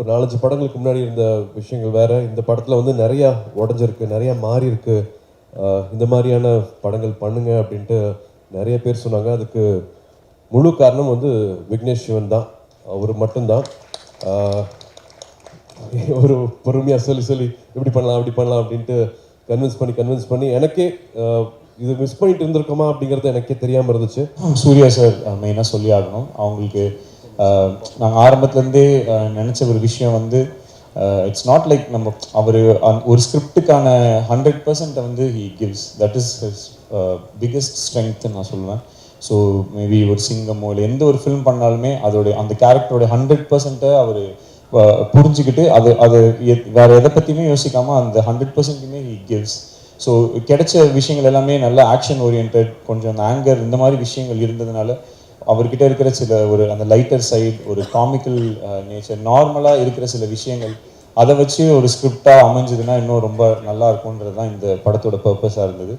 ஒரு 4-5 படங்களுக்கு முன்னாடி இருந்த விஷயங்கள் வேற. இந்த படத்தில் வந்து நிறையா உடஞ்சிருக்கு, நிறையா மாறி இருக்கு. இந்த மாதிரியான படங்கள் பண்ணுங்க அப்படின்ட்டு நிறைய பேர் சொன்னாங்க. அதுக்கு முழு காரணம் வந்து விக்னேஷ் சிவன் தான். அவர் மட்டும்தான். ஒரு பொறுமையாக சொல்லி சொல்லி இப்படி பண்ணலாம் அப்படி பண்ணலாம் அப்படின்ட்டு கன்வின்ஸ் பண்ணி எனக்கே இது மிஸ் பண்ணிட்டு இருந்திருக்கோமா அப்படிங்கிறது எனக்கே தெரியாமல் இருந்துச்சு. சூர்யா சார் மெயினாக சொல்லி ஆகணும். அவங்களுக்கு நாங்கள் ஆரம்பத்துலேருந்தே நினச்ச ஒரு விஷயம் வந்து இட்ஸ் நாட் லைக் நம்ம அவர் ஒரு ஸ்கிரிப்டுக்கான 100% வந்து he gives. That is his biggest ஸ்ட்ரென்த்னு நான் சொல்லுவேன். ஸோ மேபி ஒரு சிங்கமோ இல்லை எந்த ஒரு ஃபிலிம் பண்ணாலுமே அதோடைய அந்த கேரக்டரோட 100% அவர் புரிஞ்சுக்கிட்டு அது வேறு எதை பற்றியுமே யோசிக்காமல் அந்த 100%மே ஹி கிவ்ஸ். ஸோ கிடைச்ச விஷயங்கள் எல்லாமே நல்ல ஆக்ஷன் ஓரியன்ட், கொஞ்சம் அந்த ஆங்கர் இந்த மாதிரி விஷயங்கள் இருந்ததுனால அவர்கிட்ட இருக்கிற சில ஒரு அந்த லைட்டர் சைட், ஒரு காமிக்கல் நேச்சர், நார்மலாக இருக்கிற சில விஷயங்கள் அதை வச்சு ஒரு ஸ்கிரிப்டாக அமைஞ்சதுன்னா இன்னும் ரொம்ப நல்லா இருக்கும்ன்றது தான் இந்த படத்தோட பர்பஸாக இருந்தது.